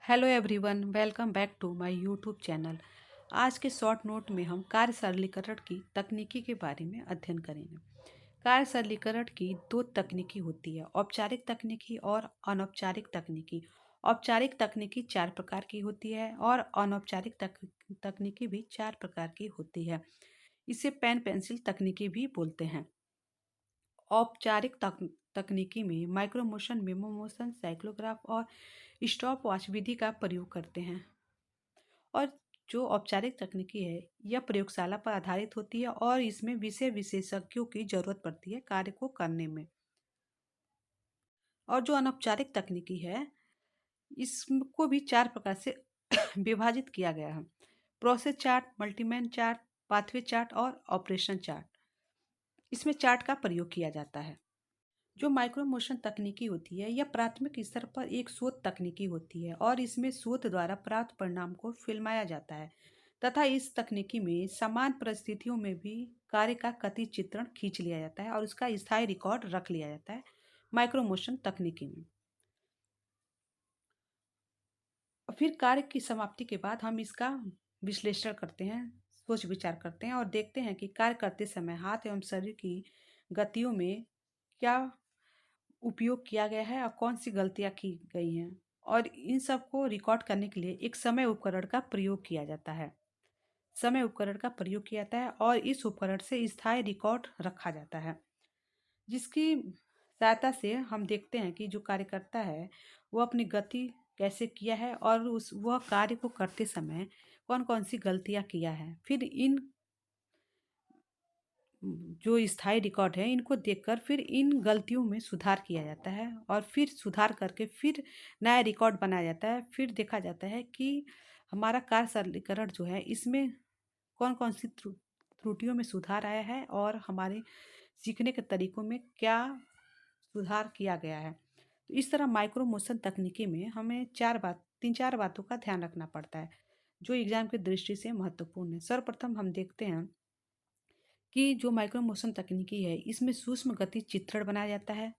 Hello everyone, welcome back to my YouTube channel. आज के short note में हम कार्य सरलीकरण की तकनीकी के बारे में अध्ययन करेंगे। कार्य सरलीकरण की दो तकनीकी होती है, औपचारिक तकनीकी और अनौपचारिक तकनीकी। औपचारिक तकनीकी 4 प्रकार की होती है और अनौपचारिक तकनीकी भी 4 प्रकार की होती है। इसे पेन पेंसिल तकनीकी भी बोलते हैं। औपचारिक तकनीकी में माइक्रो मोशन, मेमो मोशन, साइक्लोग्राफ और स्टॉप वॉच विधि का प्रयोग करते हैं। और जो औपचारिक तकनीकी है यह प्रयोगशाला पर आधारित होती है और इसमें विषय विशेषज्ञों की जरूरत पड़ती है कार्य को करने में। और जो अनौपचारिक तकनीकी है इसको भी 4 प्रकार से विभाजित किया गया है। Process chart, multiman chart, pathway chart और ऑपरेशन चार्ट। इसमें चार्ट का प्रयोग किया जाता है। जो माइक्रो मोशन तकनीकी होती है यह प्राथमिक स्तर पर एक शोध तकनीकी होती है और इसमें शोध द्वारा प्राप्त परिणाम को फिल्माया जाता है तथा इस तकनीकी में समान परिस्थितियों में भी कार्य का कथित चित्रण खींच लिया जाता है और उसका स्थायी रिकॉर्ड रख लिया जाता है माइक्रो मोशन तकनीकी में। और फिर कार्य की समाप्ति के बाद हम इसका विश्लेषण करते हैं, सोच विचार करते हैं और देखते हैं कि कार्य करते समय हाथ एवं शरीर की गतियों में क्या उपयोग किया गया है और कौन सी गलतियां की गई हैं। और इन सब को रिकॉर्ड करने के लिए एक समय उपकरण का प्रयोग किया जाता है। समय उपकरण का प्रयोग किया जाता है और इस उपकरण से स्थायी रिकॉर्ड रखा जाता है, जिसकी सहायता से हम देखते हैं कि जो कार्यकर्ता है वो अपनी गति कैसे किया है और उस वह कार्य को करते समय कौन कौन सी गलतियां किया है। फिर इन जो स्थायी रिकॉर्ड है इनको देखकर फिर इन गलतियों में सुधार किया जाता है और फिर सुधार करके फिर नया रिकॉर्ड बनाया जाता है। फिर देखा जाता है कि हमारा कार्य सरलीकरण जो है इसमें कौन कौन सी त्रुटियों में सुधार आया है और हमारे सीखने के तरीकों में क्या सुधार किया गया है। तो इस तरह माइक्रो मोशन तकनीकी में हमें 3-4 बातों का ध्यान रखना पड़ता है जो एग्जाम की दृष्टि से महत्वपूर्ण है। सर्वप्रथम हम देखते हैं कि जो माइक्रो मोशन तकनीकी है इसमें सूक्ष्म गति चित्रण बनाया जाता है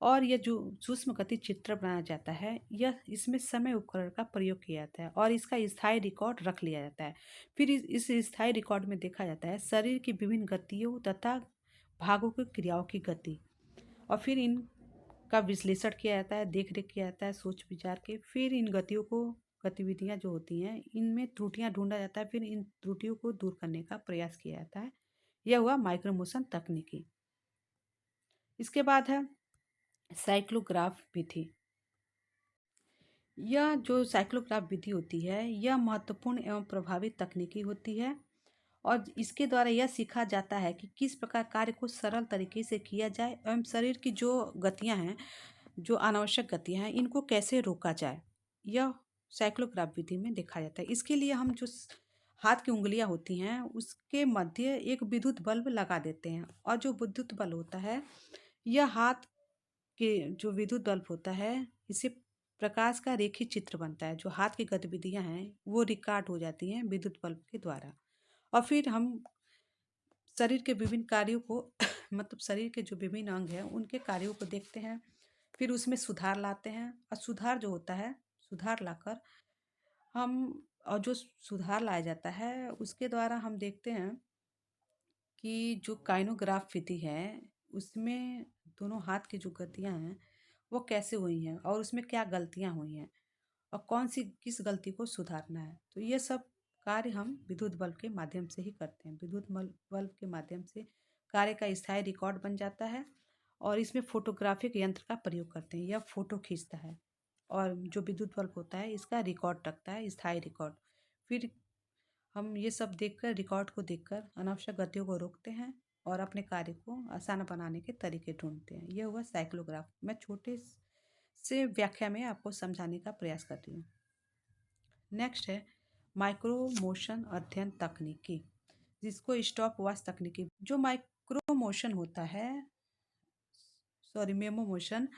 और यह जो सूक्ष्म गति चित्र बनाया जाता है यह इसमें समय उपकरण का प्रयोग किया जाता है और इसका स्थायी रिकॉर्ड रख लिया जाता है। फिर इस स्थायी रिकॉर्ड में देखा जाता है शरीर की विभिन्न गतियों तथा भागों की क्रियाओं की गति और फिर इनका विश्लेषण किया जाता है, देख रेख किया जाता है सोच विचार के। फिर इन गतियों को गतिविधियां जो होती हैं इनमें त्रुटियां ढूंढा जाता है, फिर इन त्रुटियों को दूर करने का प्रयास किया जाता है। यह हुआ माइक्रो मोशन तकनीकी। इसके बाद है साइक्लोग्राफ विधि। यह जो साइक्लोग्राफ विधि होती है यह महत्वपूर्ण एवं प्रभावी तकनीकी होती है और इसके द्वारा यह सीखा जाता है कि किस प्रकार कार्य को सरल तरीके से किया जाए एवं शरीर की जो गतियां हैं, जो अनावश्यक गतियां हैं, इनको कैसे रोका जाए। यह साइक्लोग्राफ विधि में देखा जाता है। इसके लिए हम जो हाथ की उंगलियां होती हैं उसके मध्य एक विद्युत बल्ब लगा देते हैं और जो विद्युत बल्ब होता है यह हाथ के जो विद्युत बल्ब होता है इससे प्रकाश का रेखीय चित्र बनता है। जो हाथ की गतिविधियां हैं वो रिकॉर्ड हो जाती हैं विद्युत बल्ब के द्वारा। और फिर हम शरीर के विभिन्न कार्यों को मतलब शरीर के जो विभिन्न अंग हैं उनके कार्यों को देखते हैं, फिर उसमें सुधार लाते हैं और सुधार जो होता है सुधार लाकर हम और जो सुधार लाया जाता है उसके द्वारा हम देखते हैं कि जो काइनोग्राफ विधि है उसमें दोनों हाथ की जो गतियां हैं वो कैसे हुई हैं और उसमें क्या गलतियां हुई हैं और कौन सी किस गलती को सुधारना है। तो ये सब कार्य हम विद्युत बल्ब के माध्यम से ही करते हैं। विद्युत बल्ब के माध्यम से कार्य का स्थायी रिकॉर्ड बन जाता है और इसमें फोटोग्राफिक यंत्र का प्रयोग करते हैं। यह फोटो खींचता है और जो विद्युत बल्ब होता है इसका रिकॉर्ड रखता है, स्थायी रिकॉर्ड। फिर हम ये सब देखकर, रिकॉर्ड को देखकर अनावश्यक गतियों को रोकते हैं और अपने कार्य को आसान बनाने के तरीके ढूंढते हैं। यह हुआ साइक्लोग्राफ। मैं छोटे से व्याख्या में आपको समझाने का प्रयास कर रही हूँ। नेक्स्ट है माइक्रो मोशन अध्ययन तकनीकी, जिसको स्टॉप वॉच तकनीकी। जो माइक्रो मोशन होता है, सॉरी मेमो मोशन,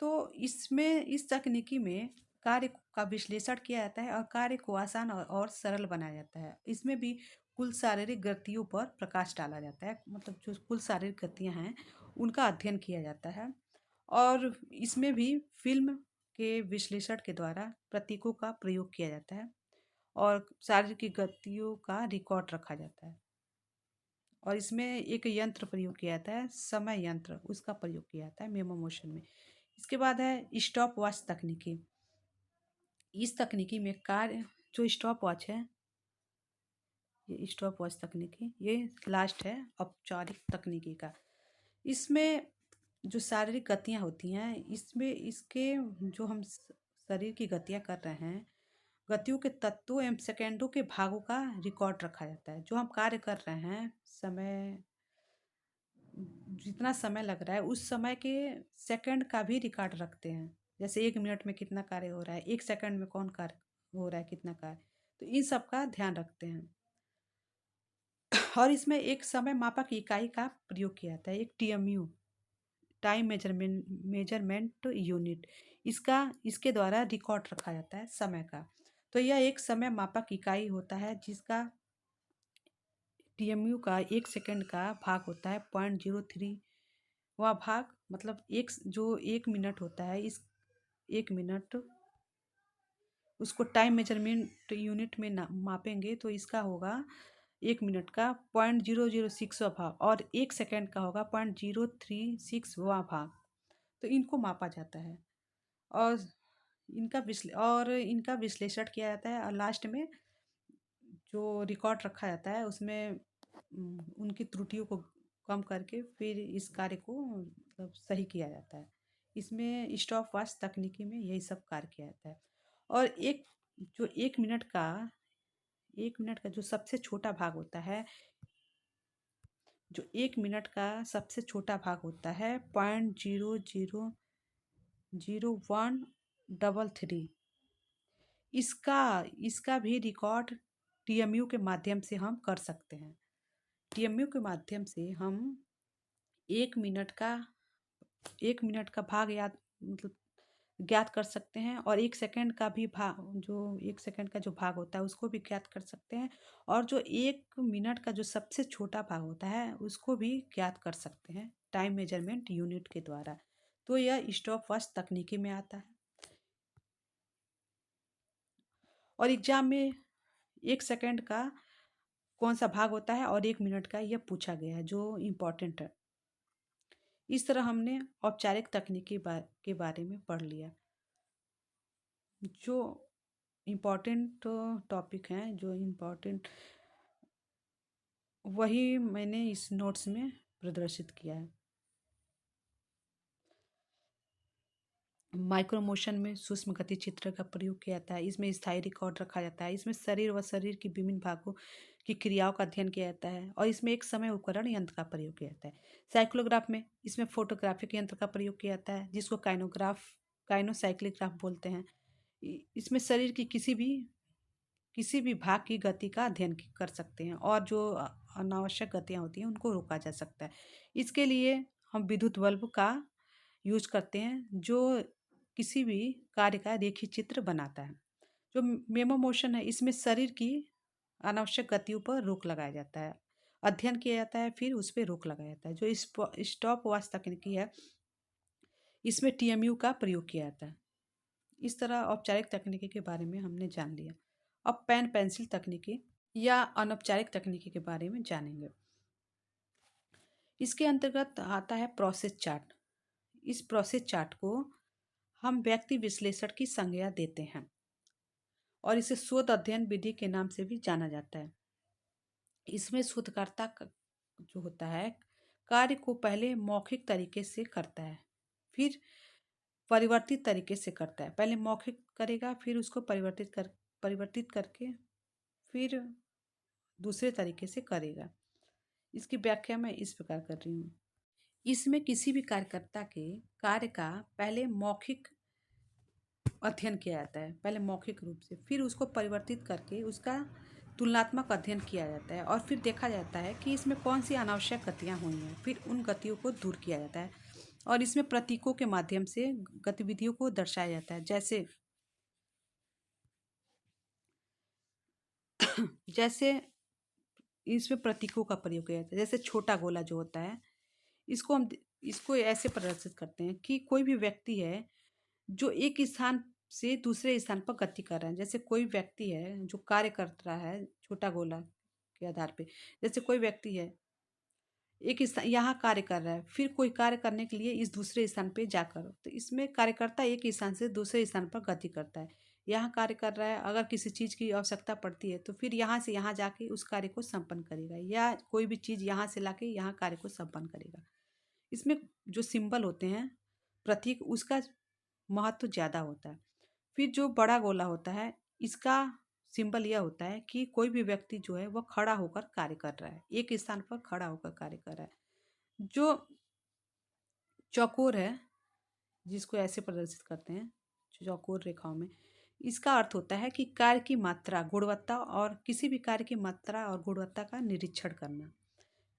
तो इसमें इस तकनीकी में कार्य का विश्लेषण किया जाता है और कार्य को आसान और सरल बनाया जाता है। इसमें भी कुल शारीरिक गतियों पर प्रकाश डाला जाता है, मतलब जो कुल शारीरिक गतियां हैं उनका अध्ययन किया जाता है। और इसमें भी फिल्म के विश्लेषण के द्वारा प्रतीकों का प्रयोग किया जाता है और शारीरिक गतियों का रिकॉर्ड रखा जाता है। और इसमें एक यंत्र प्रयोग किया जाता है, समय यंत्र, उसका प्रयोग किया जाता है मेमो मोशन में। इसके बाद है स्टॉप वॉच तकनीकी। इस तकनीकी में कार्य जो स्टॉप वॉच है, ये स्टॉप वॉच तकनीकी ये लास्ट है औपचारिक तकनीकी का। इसमें जो शारीरिक गतियाँ होती हैं, इसमें इसके जो हम शरीर की गतियाँ कर रहे हैं, गतियों के तत्वों एवं सेकेंडों के भागों का रिकॉर्ड रखा जाता है। जो हम कार्य कर रहे हैं, समय जितना समय लग रहा है उस समय के सेकंड का भी रिकॉर्ड रखते हैं। जैसे 1 मिनट में कितना कार्य हो रहा है, 1 सेकंड में कौन कार्य हो रहा है, कितना कार्य, तो इन सब का ध्यान रखते हैं। और इसमें एक समय मापक इकाई का प्रयोग किया जाता है, एक टीएमयू, टाइम मेजरमेंट यूनिट। इसके द्वारा रिकॉर्ड रखा जाता है समय का। तो यह एक समय मापक इकाई होता है जिसका टीएमयू का 1 सेकंड का भाग होता है 0.03। वह भाग मतलब जो 1 मिनट होता है, इस 1 मिनट उसको टाइम मेजरमेंट यूनिट में मापेंगे तो इसका होगा 1 मिनट का 0.006वां भाग और 1 सेकंड का होगा 0.036वां भाग। तो इनको मापा जाता है और इनका विश्लेषण किया जाता है और लास्ट में जो रिकॉर्ड रखा जाता है उसमें उनकी त्रुटियों को कम करके फिर इस कार्य को मतलब सही किया जाता है। इसमें स्टॉप वॉच तकनीकी में यही सब कार्य किया जाता है। और जो 1 मिनट का जो सबसे छोटा भाग होता है, जो 0.00133, इसका इसका भी रिकॉर्ड टीएमयू के माध्यम से हम कर सकते हैं। टीएमयू के माध्यम से हम 1 मिनट का 1 मिनट का भाग याद मतलब ज्ञात कर सकते हैं और 1 सेकंड का भी भाग, जो 1 सेकंड का जो भाग होता है उसको भी ज्ञात कर सकते हैं और जो 1 मिनट का जो सबसे छोटा भाग होता है उसको भी ज्ञात कर सकते हैं टाइम मेजरमेंट यूनिट के द्वारा। तो यह स्टॉप वॉच तकनीकी में आता है। और एग्जाम में 1 सेकंड का कौन सा भाग होता है और 1 मिनट का यह पूछा गया है जो इम्पोर्टेंट है। इस तरह हमने औपचारिक तकनीकी के बारे में पढ़ लिया। जो इम्पोर्टेंट टॉपिक हैं, जो इम्पोर्टेंट, वही मैंने इस नोट्स में प्रदर्शित किया है। माइक्रो मोशन में सूक्ष्म गति चित्र का प्रयोग किया जाता है। इसमें स्थायी रिकॉर्ड रखा जाता है। इसमें शरीर की विभिन्न भागों की क्रियाओं का अध्ययन किया जाता है और इसमें एक समय उपकरण यंत्र का प्रयोग किया जाता है। साइक्लोग्राफ में इसमें फोटोग्राफिक यंत्र का प्रयोग किया जाता है जिसको काइनोसाइक्लिग्राफ बोलते हैं। इसमें शरीर की किसी भी भाग की गति का अध्ययन कर सकते हैं और जो अनावश्यक गतियाँ होती हैं उनको रोका जा सकता है। इसके लिए हम विद्युत बल्ब का यूज करते हैं जो किसी भी कार्य का रेखीय चित्र बनाता है। जो मेमो मोशन है इसमें शरीर की अनावश्यक गतियों पर रोक लगाया जाता है, अध्ययन किया जाता है, फिर उस पर रोक लगाया जाता है। जो स्टॉप वॉच तकनीकी है इसमें टीएमयू का प्रयोग किया जाता है। इस तरह औपचारिक तकनीकी के बारे में हमने जान लिया। अब पेन पेंसिल तकनीकी या अनौपचारिक तकनीकी के बारे में जानेंगे। इसके अंतर्गत आता है प्रोसेस चार्ट। इस प्रोसेस चार्ट को हम व्यक्ति विश्लेषण की संज्ञा देते हैं और इसे शोध अध्ययन विधि के नाम से भी जाना जाता है। इसमें शोधकर्ता जो होता है कार्य को पहले मौखिक तरीके से करता है, फिर परिवर्तित तरीके से करता है। पहले मौखिक करेगा, फिर उसको परिवर्तित करके फिर दूसरे तरीके से करेगा। इसकी व्याख्या मैं इस प्रकार कर रही हूँ। इसमें किसी भी कार्यकर्ता के कार्य का पहले मौखिक अध्ययन किया जाता है, पहले मौखिक रूप से, फिर उसको परिवर्तित करके उसका तुलनात्मक अध्ययन किया जाता है और फिर देखा जाता है कि इसमें कौन सी अनावश्यक गतियाँ हुई हैं, फिर उन गतियों को दूर किया जाता है और इसमें प्रतीकों के माध्यम से गतिविधियों को दर्शाया जाता है। जैसे इसमें प्रतीकों का प्रयोग किया जाता है। जैसे छोटा गोला जो होता है इसको ऐसे प्रदर्शित करते हैं कि कोई भी व्यक्ति है जो एक स्थान से दूसरे स्थान पर गति कर रहे हैं। जैसे कोई व्यक्ति है जो कार्य कर रहा है छोटा गोला के आधार पे। जैसे कोई व्यक्ति है एक स्थान यहाँ कार्य कर रहा है, फिर कोई कार्य करने के लिए इस दूसरे स्थान पे जाकर, तो इसमें कार्यकर्ता एक स्थान से दूसरे स्थान पर गति करता है। यहाँ कार्य कर रहा है, अगर किसी चीज़ की आवश्यकता पड़ती है तो फिर यहाँ से यहाँ जाके उस कार्य को संपन्न करेगा, या कोई भी चीज़ यहाँ से लाके यहाँ कार्य को संपन्न करेगा। इसमें जो सिंबल होते हैं, प्रतीक, उसका महत्व ज़्यादा होता है। फिर जो बड़ा गोला होता है, इसका सिंबल यह होता है कि कोई भी व्यक्ति जो है वह खड़ा होकर कार्य कर रहा है, एक स्थान पर खड़ा होकर कार्य कर रहा है। जो चौकोर है, जिसको ऐसे प्रदर्शित करते हैं चौकोर रेखाओं में, इसका अर्थ होता है कि कार्य की मात्रा, गुणवत्ता और किसी भी कार्य की मात्रा और गुणवत्ता का निरीक्षण करना।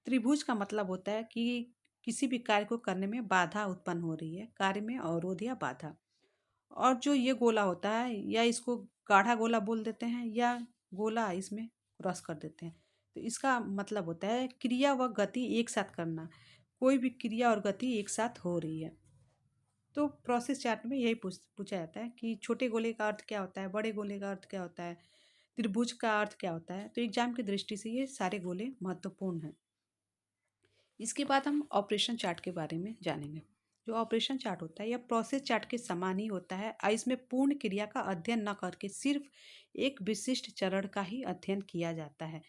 त्रिभुज का मतलब होता है कि किसी भी कार्य को करने में बाधा उत्पन्न हो रही है, कार्य में अवरोध या बाधा। और जो ये गोला होता है, या इसको गाढ़ा गोला बोल देते हैं, या गोला इसमें क्रॉस कर देते हैं, तो इसका मतलब होता है क्रिया व गति एक साथ करना। कोई भी क्रिया और गति एक साथ हो रही है। तो प्रोसेस चार्ट में यही पूछा जाता है कि छोटे गोले का अर्थ क्या होता है, बड़े गोले का अर्थ क्या होता है, त्रिभुज का अर्थ क्या होता है। तो एग्जाम की दृष्टि से ये सारे गोले महत्वपूर्ण हैं। इसके बाद हम ऑपरेशन चार्ट के बारे में जानेंगे। जो ऑपरेशन चार्ट होता है यह प्रोसेस चार्ट के समान ही होता है। इसमें पूर्ण क्रिया का अध्ययन न करके सिर्फ एक विशिष्ट चरण का ही अध्ययन किया जाता है।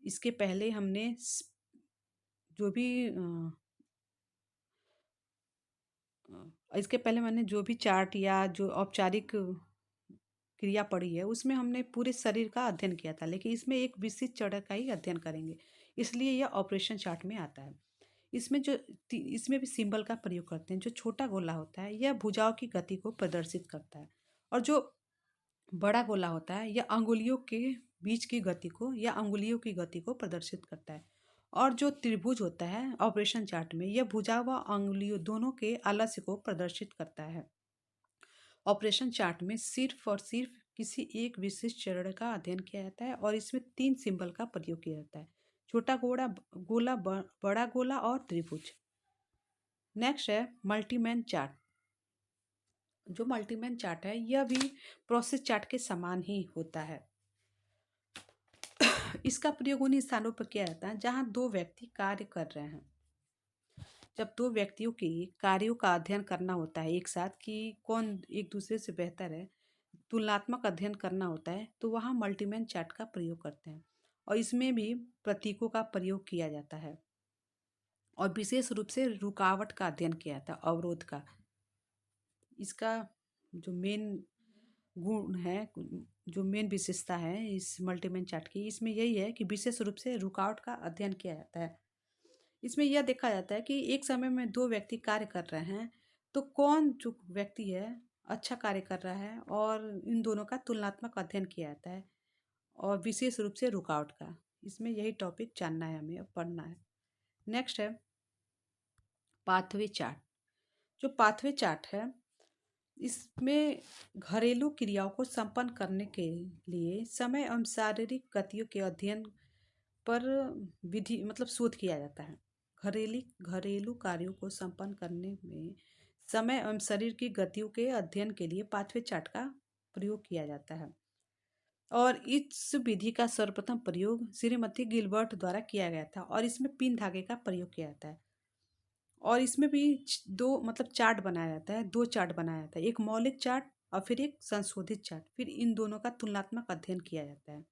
इसके पहले हमने जो भी इसके पहले मैंने जो भी चार्ट या जो औपचारिक क्रिया पड़ी है उसमें हमने पूरे शरीर का अध्ययन किया था, लेकिन इसमें एक विशिष्ट चरण का ही अध्ययन करेंगे, इसलिए यह ऑपरेशन चार्ट में आता है। इसमें जो इसमें भी सिंबल का प्रयोग करते हैं। जो छोटा गोला होता है यह भुजाओं की गति को प्रदर्शित करता है, और जो बड़ा गोला होता है यह अंगुलियों के बीच की गति को या अंगुलियों की गति को प्रदर्शित करता है। और जो त्रिभुज होता है ऑपरेशन चार्ट में, यह भुजा व अंगुलियों दोनों के आलस्य को प्रदर्शित करता है। ऑपरेशन चार्ट में सिर्फ और सिर्फ किसी एक विशिष्ट चरण का अध्ययन किया जाता है, और इसमें 3 सिंबल का प्रयोग किया जाता है: छोटा गोला, बड़ा गोला और त्रिभुज। नेक्स्ट है मल्टीमैन चार्ट। जो मल्टीमैन चार्ट है यह भी प्रोसेस चार्ट के समान ही होता है। इसका प्रयोग उन स्थानों पर किया जाता है जहां दो व्यक्ति कार्य कर रहे हैं। जब दो व्यक्तियों के कार्यों का अध्ययन करना होता है एक साथ कि कौन एक दूसरे से बेहतर है, तुलनात्मक अध्ययन करना होता है, तो वहाँ मल्टीमैन चार्ट का प्रयोग करते हैं। और इसमें भी प्रतीकों का प्रयोग किया जाता है, और विशेष रूप से रुकावट का अध्ययन किया जाता है, अवरोध का। इसका जो मेन गुण है, जो मेन विशेषता है इस मल्टीमैन चार्ट की, इसमें यही है कि विशेष रूप से रुकावट का अध्ययन किया जाता है। इसमें यह देखा जाता है कि एक समय में दो व्यक्ति कार्य कर रहे हैं, तो कौन जो व्यक्ति है अच्छा कार्य कर रहा है, और इन दोनों का तुलनात्मक अध्ययन किया जाता है, और विशेष रूप से रुकावट का। इसमें यही टॉपिक जानना है, हमें अब पढ़ना है। नेक्स्ट है पाथवे चार्ट। जो पाथवे चार्ट है इसमें घरेलू क्रियाओं को संपन्न करने के लिए समय एवं शारीरिक गतियों के अध्ययन पर विधि मतलब शोध किया जाता है। घरेलू कार्यों को संपन्न करने में समय एवं शरीर की गतियों के अध्ययन के लिए पाथवे चार्ट का प्रयोग किया जाता है। और इस विधि का सर्वप्रथम प्रयोग श्रीमती गिलबर्ट द्वारा किया गया था, और इसमें पिन धागे का प्रयोग किया जाता है। और इसमें भी दो मतलब चार्ट बनाया जाता है, दो चार्ट बनाया जाता है, एक मौलिक चार्ट और फिर एक संशोधित चार्ट। फिर इन दोनों का तुलनात्मक अध्ययन किया जाता है,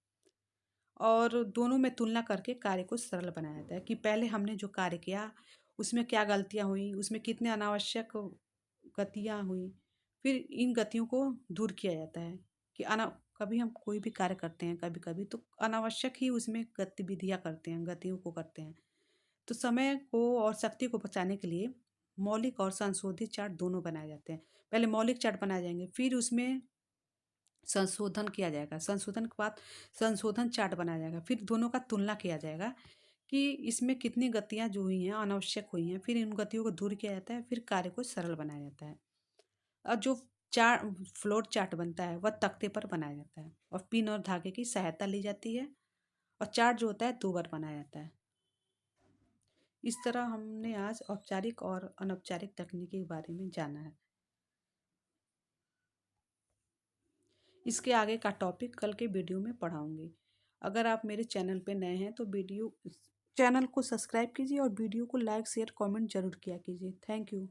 और दोनों में तुलना करके कार्य को सरल बनाया जाता है कि पहले हमने जो कार्य किया उसमें क्या गलतियाँ हुई, उसमें कितने अनावश्यक गतियाँ हुई। फिर इन गतियों को दूर किया जाता है कि कभी हम कोई भी कार्य करते हैं, कभी कभी तो अनावश्यक ही उसमें गतिविधियाँ करते हैं, गतियों को करते हैं। तो समय को और शक्ति को बचाने के लिए मौलिक और संशोधित चार्ट दोनों बनाए जाते हैं। पहले मौलिक चार्ट बनाए जाएंगे, फिर उसमें संशोधन किया जाएगा, संशोधन के बाद संशोधन चार्ट बनाया जाएगा, फिर दोनों का तुलना किया जाएगा कि इसमें कितनी गतियाँ जो हुई हैं अनावश्यक हुई हैं, फिर इन गतियों को दूर किया जाता है, फिर कार्य को सरल बनाया जाता है। और जो फ्लोर चार्ट बनता है वह तख्ते पर बनाया जाता है, और पिन और धागे की सहायता ली जाती है, और चार्ट जो होता है 2 बार बनाया जाता है। इस तरह हमने आज औपचारिक और अनौपचारिक तकनीकी के बारे में जाना है। इसके आगे का टॉपिक कल के वीडियो में पढ़ाऊंगी। अगर आप मेरे चैनल पे नए हैं तो चैनल को सब्सक्राइब कीजिए और वीडियो को लाइक शेयर कमेंट जरूर किया कीजिए। Thank you.